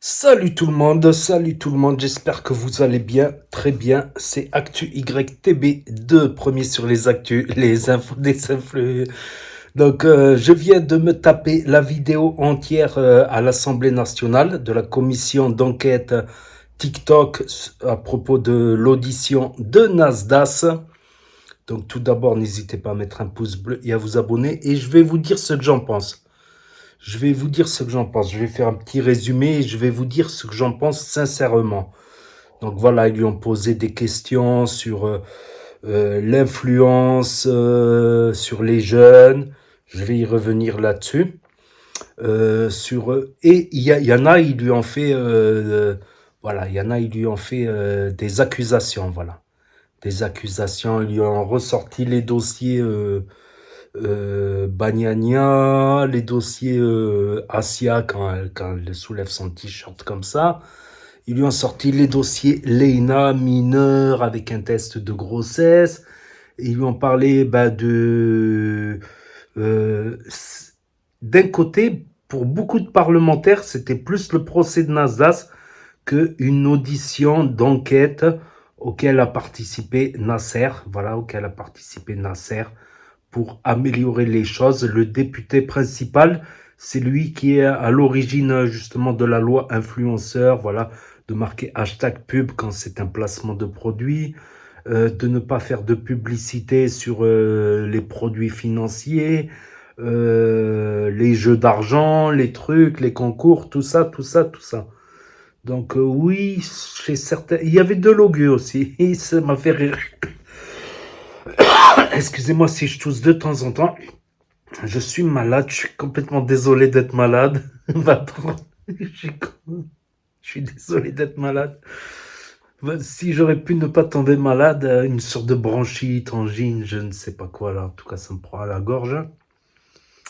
Salut tout le monde, j'espère que vous allez bien, très bien. C'est Actu YTB2, premier sur les actus, les infos des influx. Donc, je viens de me taper la vidéo entière à l'Assemblée nationale de la commission d'enquête TikTok à propos de l'audition de Nasdaq. Donc, tout d'abord, n'hésitez pas à mettre un pouce bleu et à vous abonner. Et je vais vous dire ce que j'en pense. Je vais vous dire ce que j'en pense. Je vais faire un petit résumé et je vais vous dire ce que j'en pense sincèrement. Donc voilà, ils lui ont posé des questions sur l'influence sur les jeunes. Je vais y revenir là-dessus. Et il y en a, ils lui ont fait, voilà, il y en a, ils lui ont fait des accusations, voilà, des accusations. Ils lui ont ressorti les dossiers. Bagnania, les dossiers Asia quand elle soulève son t-shirt comme ça. Ils lui ont sorti les dossiers Leina, mineur, avec un test de grossesse. Et ils lui ont parlé euh, d'un côté, pour beaucoup de parlementaires, c'était plus le procès de Nasdaq qu'une audition d'enquête auquel a participé Nasser. Voilà, auquel a participé Nasser pour améliorer les choses. Le député principal, c'est lui qui est à l'origine justement de la loi influenceur, voilà, de marquer hashtag pub quand c'est un placement de produit, de ne pas faire de publicité sur les produits financiers, les jeux d'argent, les trucs, les concours, tout ça, tout ça, tout ça. Donc oui, chez certains, il y avait de l'augure aussi, et ça m'a fait rire. Excusez-moi si je tousse de temps en temps. Je suis malade, je suis complètement désolé d'être malade. Je suis désolé d'être malade. Si j'aurais pu ne pas tomber malade, une sorte de bronchite, angine, je ne sais pas quoi là. En tout cas, ça me prend à la gorge.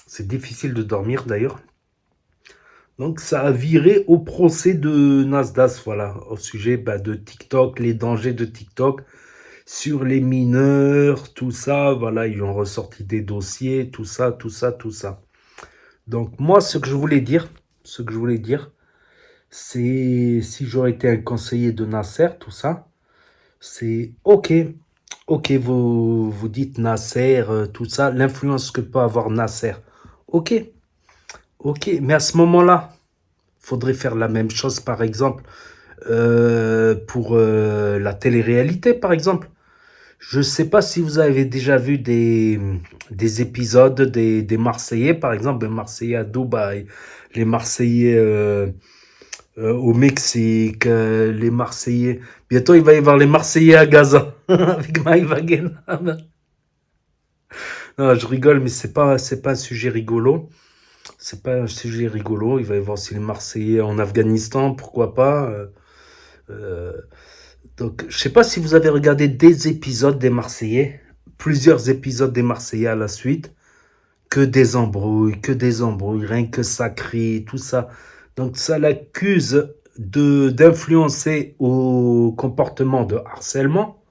C'est difficile de dormir d'ailleurs. Donc ça a viré au procès de Nasdaq, voilà, au sujet de TikTok, les dangers de TikTok sur les mineurs, tout ça, voilà, ils ont ressorti des dossiers, tout ça, tout ça, tout ça. Donc moi, ce que je voulais dire, c'est si j'aurais été un conseiller de Nasser, tout ça, c'est ok, ok, vous dites Nasser, tout ça, l'influence que peut avoir Nasser, ok, ok, mais à ce moment-là, faudrait faire la même chose, par exemple, pour la télé-réalité, par exemple. Je ne sais pas si vous avez déjà vu des épisodes des Marseillais, par exemple, les Marseillais à Dubaï, les Marseillais au Mexique, les Marseillais. Bientôt, il va y avoir les Marseillais à Gaza avec Maïva Guénam. Non, je rigole, mais c'est pas un sujet rigolo. C'est pas un sujet rigolo. Il va y avoir aussi les Marseillais en Afghanistan, pourquoi pas. Euh, donc, je sais pas si vous avez regardé des épisodes des Marseillais, plusieurs épisodes des Marseillais à la suite, que des embrouilles, rien que ça crie, tout ça. Donc, ça l'accuse d'influencer au comportement de harcèlement.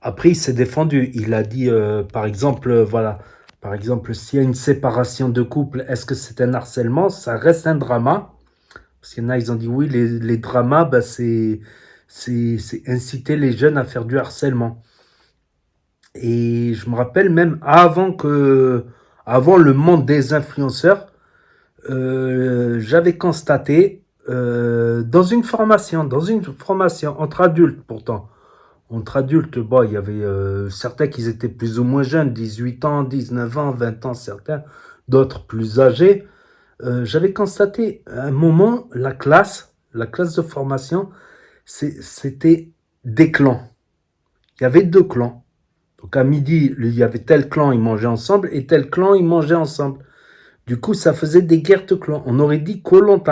Après, il s'est défendu. Il a dit, par exemple, voilà, par exemple, s'il y a une séparation de couple, est-ce que c'est un harcèlement? Ça reste un drama. Parce qu'il y en a, ils ont dit oui, les dramas, c'est inciter les jeunes à faire du harcèlement. Et je me rappelle même avant le monde des influenceurs, j'avais constaté dans une formation entre adultes pourtant. Entre adultes, bon, il y avait certains qui étaient plus ou moins jeunes, 18 ans, 19 ans, 20 ans certains, d'autres plus âgés. J'avais constaté à un moment la classe de formation, c'était des clans. Il y avait deux clans. Donc à midi, il y avait tel clan, ils mangeaient ensemble, et tel clan, ils mangeaient ensemble. Du coup, ça faisait des guerres de clans. On aurait dit koh.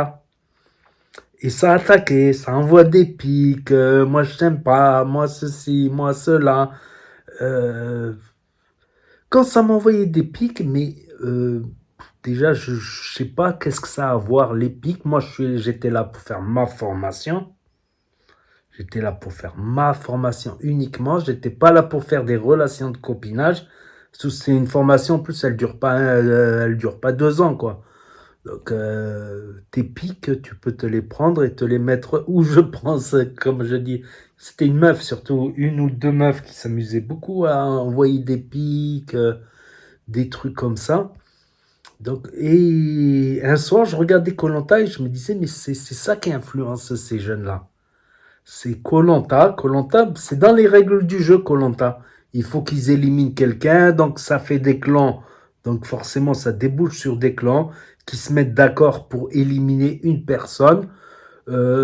Et ça attaquait, ça envoie des pics, moi je t'aime pas, moi ceci, moi cela. Euh, Quand ça m'envoyait des pics, mais déjà, je ne sais pas qu'est-ce que ça a à voir, les pics. Moi, j'étais là pour faire ma formation. J'étais là pour faire ma formation uniquement. J'étais pas là pour faire des relations de copinage. C'est une formation, en plus, elle dure pas 2 ans, quoi. Donc, tes pics, tu peux te les prendre et te les mettre où je pense, comme je dis. C'était une meuf, surtout une ou deux meufs qui s'amusaient beaucoup à envoyer des pics, des trucs comme ça. Donc, et un soir, je regardais koh et je me disais, mais c'est ça qui influence ces jeunes-là. C'est koh c'est dans les règles du jeu koh Il faut qu'ils éliminent quelqu'un, donc ça fait des clans. Donc forcément, ça débouche sur des clans qui se mettent d'accord pour éliminer une personne.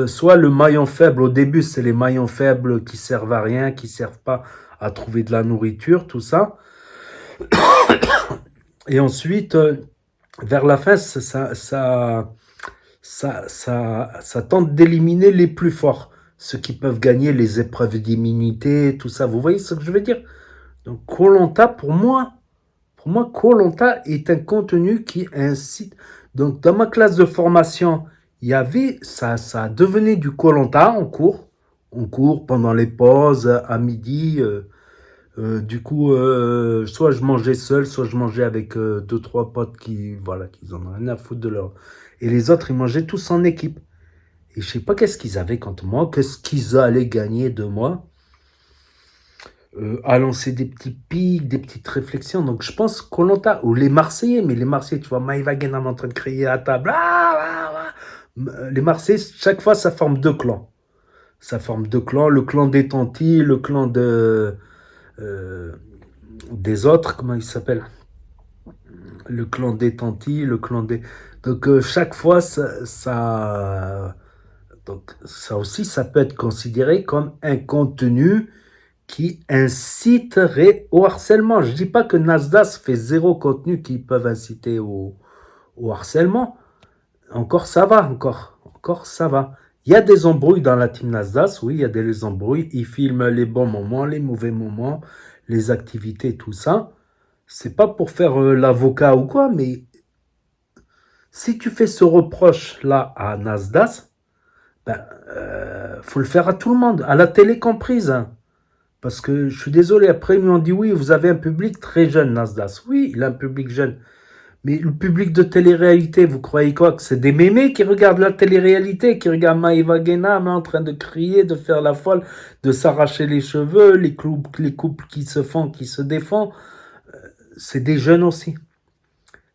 Soit le maillon faible, au début, c'est les maillons faibles qui servent à rien, qui servent pas à trouver de la nourriture, tout ça. Et ensuite, vers la fin, ça tente d'éliminer les plus forts, ceux qui peuvent gagner les épreuves d'immunité, tout ça. Vous voyez ce que je veux dire? Donc, koh pour moi, koh est un contenu qui incite. Donc, dans ma classe de formation, il y avait ça devenait du koh en cours, pendant les pauses, à midi. Du coup, soit je mangeais seul, soit je mangeais avec deux, trois potes qui, voilà, qui en ont rien à foutre de leur. Et les autres, ils mangeaient tous en équipe. Et je sais pas qu'est-ce qu'ils avaient contre moi, qu'est-ce qu'ils allaient gagner de moi, à lancer des petits pics, des petites réflexions. Donc je pense koh ou les Marseillais, mais les Marseillais, tu vois, Maïva Guénam en train de crier à table. Les Marseillais, chaque fois, ça forme deux clans. Ça forme deux clans, le clan des Tantis, le clan euh, des autres, comment il s'appelle? Le clan des Tantis, le clan des. Donc chaque fois, donc, ça aussi, ça peut être considéré comme un contenu qui inciterait au harcèlement. Je dis pas que Nasdaq fait zéro contenu qui peuvent inciter au harcèlement. Encore ça va, encore ça va. Il y a des embrouilles dans la team Nasdaq, oui, il y a des embrouilles. Ils filment les bons moments, les mauvais moments, les activités, tout ça. C'est pas pour faire l'avocat ou quoi, mais si tu fais ce reproche-là à Nasdaq, ben, faut le faire à tout le monde, à la télé comprise. Hein. Parce que je suis désolé, après ils m'ont dit oui, vous avez un public très jeune, Nasdaq. Oui, il a un public jeune. Mais le public de télé-réalité, vous croyez quoi? Que c'est des mémés qui regardent la télé-réalité, qui regardent Maïva Guénam en train de crier, de faire la folle, de s'arracher les cheveux, les couples qui se font, qui se défendent. C'est des jeunes aussi.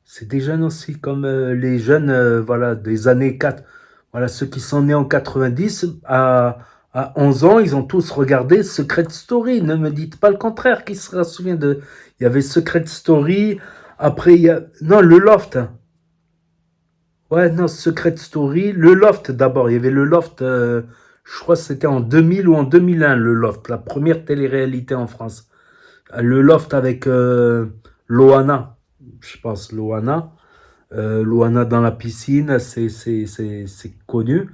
C'est des jeunes aussi, comme les jeunes voilà, des années 4. Voilà, ceux qui sont nés en 90, à 11 ans, ils ont tous regardé Secret Story. Ne me dites pas le contraire, qui se souvient de... Il y avait Secret Story, après il y a... Non, le Loft. Ouais, non, Secret Story. Le Loft d'abord, il y avait le Loft, je crois que c'était en 2000 ou en 2001, le Loft, la première télé-réalité en France. Le Loft avec Loana, je pense, Loana. Loana dans la piscine, c'est connu.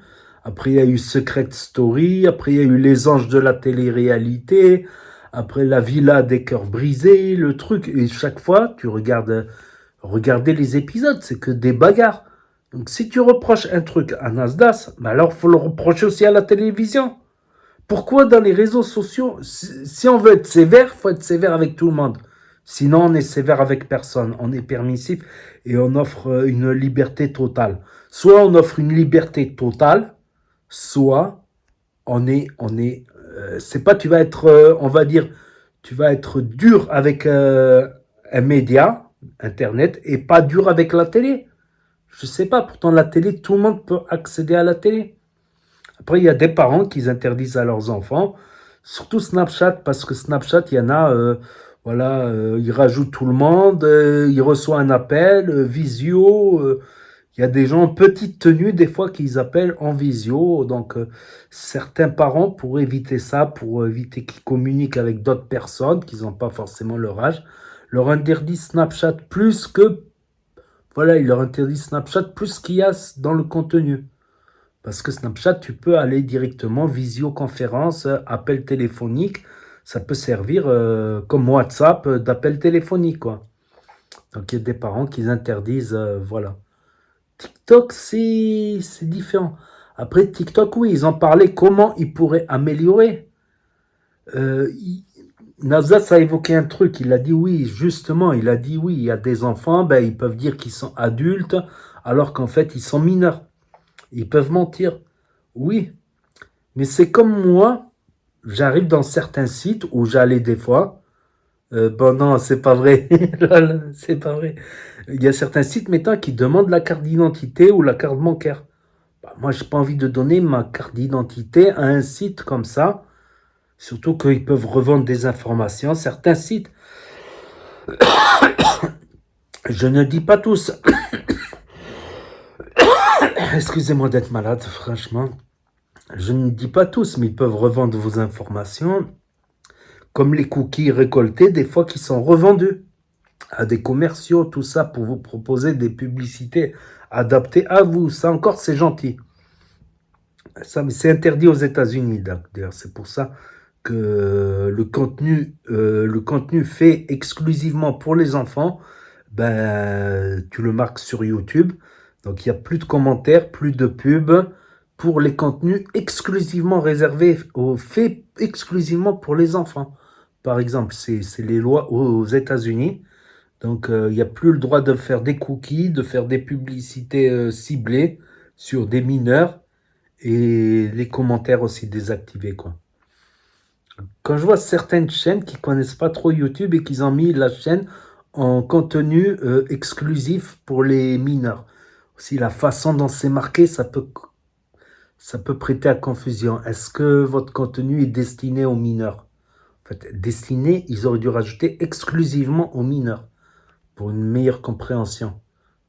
Après, il y a eu Secret Story. Après, il y a eu Les Anges de la télé-réalité. Après, La Villa des cœurs brisés, le truc. Et chaque fois, tu regardez les épisodes, c'est que des bagarres. Donc, si tu reproches un truc à Nasdaq, bah alors, faut le reprocher aussi à la télévision. Pourquoi dans les réseaux sociaux, si on veut être sévère, faut être sévère avec tout le monde. Sinon, on est sévère avec personne. On est permissif et on offre une liberté totale. Soit on offre une liberté totale, soit c'est pas tu vas être, on va dire, tu vas être dur avec un média, Internet, et pas dur avec la télé. Je sais pas, pourtant la télé, tout le monde peut accéder à la télé. Après, il y a des parents qui interdisent à leurs enfants, surtout Snapchat, parce que Snapchat, il y en a, voilà, il rajoute tout le monde, il reçoit un appel, visio, il y a des gens en petite tenue, des fois, qu'ils appellent en visio. Donc, certains parents, pour éviter ça, pour éviter qu'ils communiquent avec d'autres personnes, qui n'ont pas forcément leur âge, leur interdit Snapchat plus que, voilà, il leur interdit Snapchat plus qu'il y a dans le contenu. Parce que Snapchat, tu peux aller directement, visioconférence, appel téléphonique. Ça peut servir comme WhatsApp d'appel téléphonique, quoi. Donc, il y a des parents qui interdisent, voilà. TikTok, c'est différent. Après, TikTok, oui, ils en parlaient comment ils pourraient améliorer. Euh, il- Nazas a évoqué un truc, il a dit oui, justement, il a dit oui, il y a des enfants, ben, ils peuvent dire qu'ils sont adultes alors qu'en fait, ils sont mineurs. Ils peuvent mentir. Oui, mais c'est comme moi, j'arrive dans certains sites où j'allais des fois. Bon, non, c'est pas vrai. Lol, c'est pas vrai. Il y a certains sites maintenant qui demandent la carte d'identité ou la carte bancaire. Bah, moi, j'ai pas envie de donner ma carte d'identité à un site comme ça. Surtout qu'ils peuvent revendre des informations. Certains sites, je ne dis pas tous. Excusez-moi d'être malade, franchement. Je ne dis pas tous, mais ils peuvent revendre vos informations. Comme les cookies récoltés, des fois qui sont revendus à des commerciaux, tout ça, pour vous proposer des publicités adaptées à vous. Ça encore, c'est gentil. Ça, mais c'est interdit aux États-Unis, d'ailleurs. C'est pour ça que le contenu fait exclusivement pour les enfants, ben, tu le marques sur YouTube. Donc, il n'y a plus de commentaires, plus de pubs pour les contenus exclusivement réservés, faits exclusivement pour les enfants. Par exemple, c'est les lois aux États-Unis. Donc, il n'y a plus le droit de faire des cookies, de faire des publicités ciblées sur des mineurs et les commentaires aussi désactivés, quoi. Quand je vois certaines chaînes qui connaissent pas trop YouTube et qu'ils ont mis la chaîne en contenu exclusif pour les mineurs. Aussi, la façon dont c'est marqué, ça peut prêter à confusion. Est-ce que votre contenu est destiné aux mineurs? En fait, destiné, ils auraient dû rajouter exclusivement aux mineurs pour une meilleure compréhension.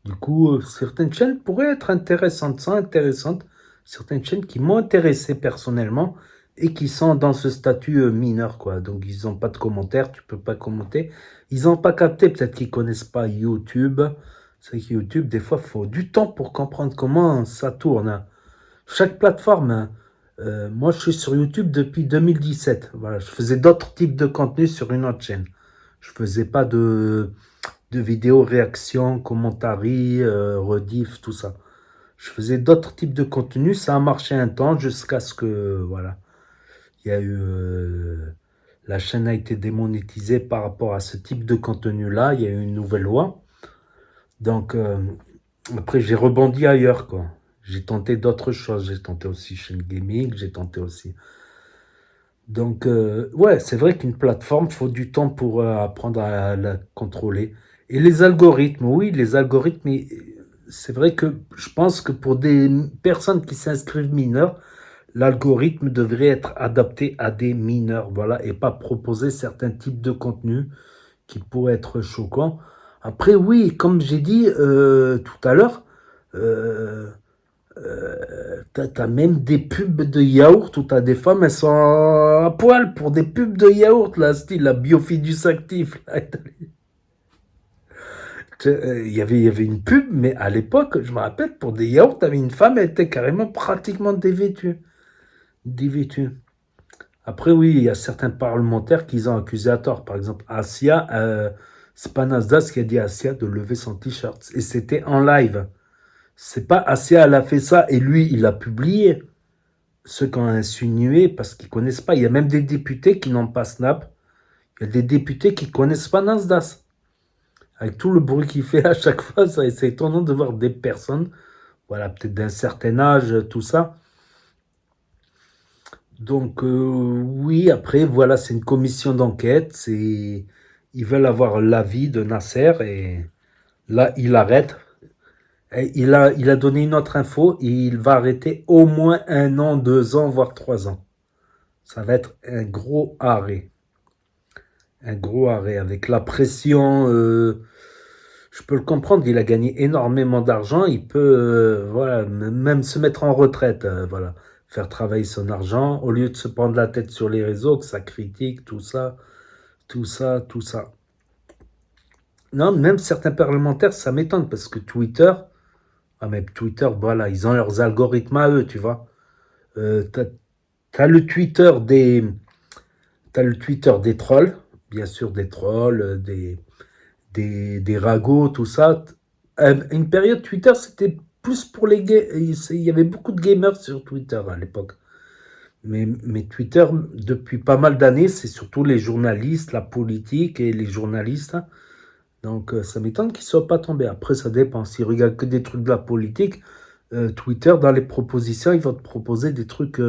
Du coup, certaines chaînes pourraient être intéressantes, sont intéressantes. Certaines chaînes qui m'ont intéressé personnellement et qui sont dans ce statut mineur, quoi. Donc, ils n'ont pas de commentaires, tu peux pas commenter. Ils n'ont pas capté, peut-être qu'ils connaissent pas YouTube. C'est que YouTube, des fois, il faut du temps pour comprendre comment ça tourne, hein. Chaque plateforme, hein. Moi, je suis sur YouTube depuis 2017. Voilà, je faisais d'autres types de contenus sur une autre chaîne. Je faisais pas de vidéos, réactions, commentaires, rediff, tout ça. Je faisais d'autres types de contenus, ça a marché un temps jusqu'à ce que, voilà, il y a eu, la chaîne a été démonétisée par rapport à ce type de contenu-là, il y a eu une nouvelle loi. Donc, après, j'ai rebondi ailleurs, quoi. J'ai tenté d'autres choses, j'ai tenté aussi chaîne gaming, j'ai tenté aussi. Donc, ouais, c'est vrai qu'une plateforme, il faut du temps pour apprendre à la contrôler. Et les algorithmes, oui, les algorithmes, c'est vrai que je pense que pour des personnes qui s'inscrivent mineurs, l'algorithme devrait être adapté à des mineurs, voilà, et pas proposer certains types de contenus qui pourraient être choquants. Après, oui, comme j'ai dit tout à l'heure, t'as même des pubs de yaourt où t'as des femmes, elles sont à poil pour des pubs de yaourt, là, style la Biofidus Actif. Là. Il y avait une pub, mais à l'époque, je me rappelle, pour des yaourts, t'avais une femme, elle était carrément pratiquement dévêtue. Dévêtue. Après, oui, il y a certains parlementaires qui ont accusé à tort. Par exemple, Asia, c'est pas Nasdaq qui a dit à Asia de lever son t-shirt. Et c'était en live. C'est pas Asia, elle a fait ça et lui, il a publié. Ceux qui ont insinué parce qu'ils connaissent pas. Il y a même des députés qui n'ont pas Snap. Il y a des députés qui connaissent pas Nasdaq. Avec tout le bruit qu'il fait à chaque fois, c'est étonnant de voir des personnes, voilà, peut-être d'un certain âge, tout ça. Donc, oui, après, voilà, c'est une commission d'enquête. Ils veulent avoir l'avis de Nasser et là, il arrête. Et il a donné une autre info et il va arrêter au moins 1 an, 2 ans, voire 3 ans. Ça va être un gros arrêt. Un gros arrêt avec la pression. Je peux le comprendre, il a gagné énormément d'argent. Il peut voilà, même se mettre en retraite. Voilà, faire travailler son argent au lieu de se prendre la tête sur les réseaux, que ça critique, tout ça, tout ça, tout ça. Non, même certains parlementaires, ça m'étonne parce que Twitter, ah mais Twitter, voilà, ils ont leurs algorithmes à eux, tu vois. T'as le Twitter des, t'as le Twitter des trolls, bien sûr des trolls, des ragots, tout ça. Une période Twitter, c'était plus pour les gays. Il y avait beaucoup de gamers sur Twitter à l'époque. Mais Twitter, depuis pas mal d'années, c'est surtout les journalistes, la politique et les journalistes. Donc, ça m'étonne qu'il ne soit pas tombé. Après, ça dépend. S'il regarde que des trucs de la politique, Twitter, dans les propositions, il va te proposer des trucs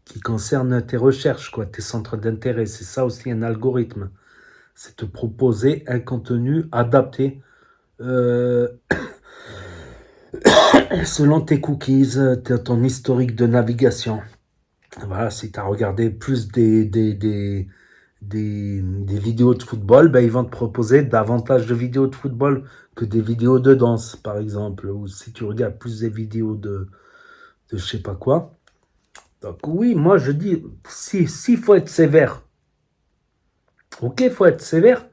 qui concernent tes recherches, quoi, tes centres d'intérêt. C'est ça aussi un algorithme. C'est te proposer un contenu adapté euh, selon tes cookies, ton historique de navigation. Voilà, si tu as regardé plus des vidéos de football, ben, ils vont te proposer davantage de vidéos de football que des vidéos de danse, par exemple. Ou si tu regardes plus des vidéos de je sais pas quoi. Donc oui, moi je dis, si faut être sévère, ok, il faut être sévère.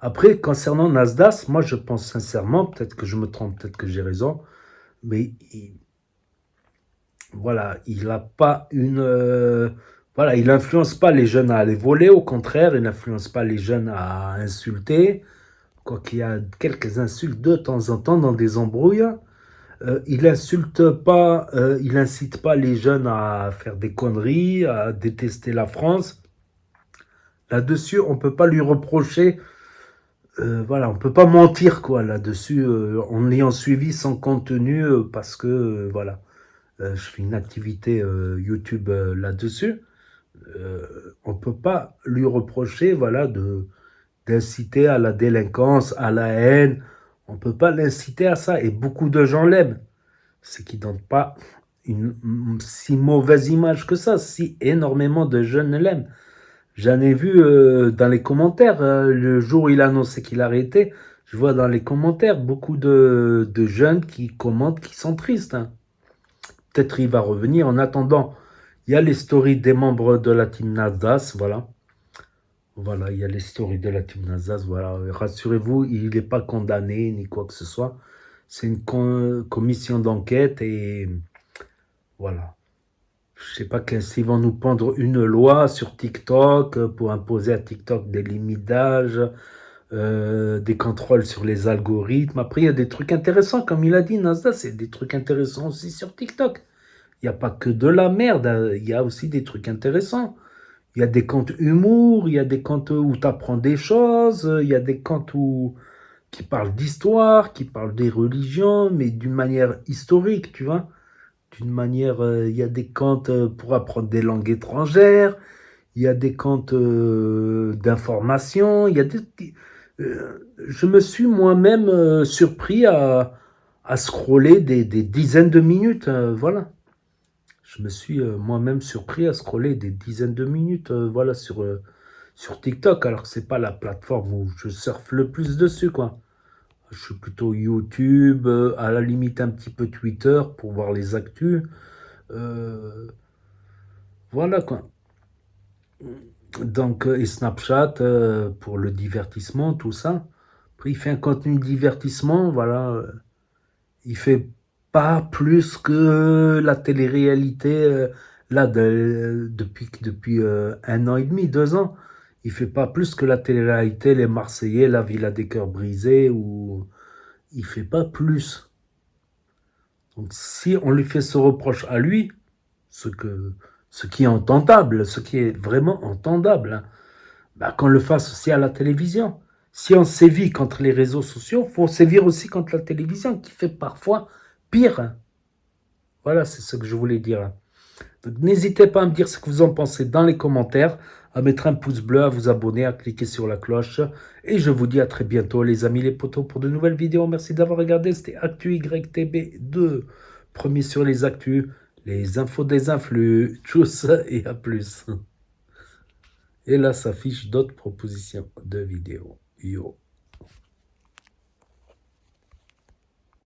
Après, concernant Nasdaq, moi je pense sincèrement, peut-être que je me trompe, peut-être que j'ai raison, mais voilà, il n'a pas une... voilà, il n'influence pas les jeunes à aller voler, au contraire, il n'influence pas les jeunes à insulter, quoi qu'il y a quelques insultes de temps en temps dans des embrouilles. Il insulte pas, il incite pas les jeunes à faire des conneries, à détester la France. Là-dessus, on peut pas lui reprocher, voilà, on peut pas mentir quoi là-dessus en ayant suivi son contenu parce que voilà, je fais une activité YouTube là-dessus. On peut pas lui reprocher, voilà, d'inciter à la délinquance, à la haine. On peut pas l'inciter à ça. Et beaucoup de gens l'aiment. C'est qu'il donne pas une si mauvaise image que ça. Si énormément de jeunes l'aiment. J'en ai vu dans les commentaires, le jour où il a annoncé qu'il arrêtait, je vois dans les commentaires beaucoup de jeunes qui commentent, qui sont tristes. Hein. Peut-être il va revenir. En attendant, il y a les stories des membres de la team Nasdaq, voilà. Voilà, il y a les stories de la team Nasdaq, voilà. Rassurez-vous, il n'est pas condamné ni quoi que ce soit. C'est une commission d'enquête et voilà. Je sais pas s'ils vont nous pendre une loi sur TikTok pour imposer à TikTok des limites d'âge, des contrôles sur les algorithmes. Après, il y a des trucs intéressants, comme il a dit, Nasdaq, c'est des trucs intéressants aussi sur TikTok. Il n'y a pas que de la merde, hein. Il y a aussi des trucs intéressants. Il y a des comptes humour, il y a des comptes où tu apprends des choses, il y a des comptes qui parlent d'histoire, qui parlent des religions, mais d'une manière historique, tu vois. D'une manière, il y a des comptes pour apprendre des langues étrangères, il y a des comptes d'information, il y a je me suis moi-même surpris à scroller des dizaines de minutes, voilà. Je me suis moi-même surpris à scroller des dizaines de minutes voilà, sur TikTok, alors que c'est pas la plateforme où je surfe le plus dessus, quoi. Je suis plutôt YouTube, à la limite un petit peu Twitter pour voir les actus. Euh, voilà, quoi. Donc, et Snapchat pour le divertissement, tout ça. Après, il fait un contenu de divertissement, voilà. Il fait pas plus que la télé-réalité, là, depuis 1 an et demi, 2 ans. Il fait pas plus que la télé-réalité, les Marseillais, la Villa des Cœurs Brisés, ou il fait pas plus. Donc si on lui fait ce reproche à lui, ce qui est entendable, ce qui est vraiment entendable, hein, bah, qu'on le fasse aussi à la télévision. Si on sévit contre les réseaux sociaux, il faut sévir aussi contre la télévision, qui fait parfois pire. Hein. Voilà, c'est ce que je voulais dire. Hein. Donc, n'hésitez pas à me dire ce que vous en pensez dans les commentaires, à mettre un pouce bleu, à vous abonner, à cliquer sur la cloche. Et je vous dis à très bientôt, les amis, les potos, pour de nouvelles vidéos. Merci d'avoir regardé. C'était Actu YTB2. Premier sur les actus, les infos des influx. Tchuss et à plus. Et là s'affichent d'autres propositions de vidéos. Yo.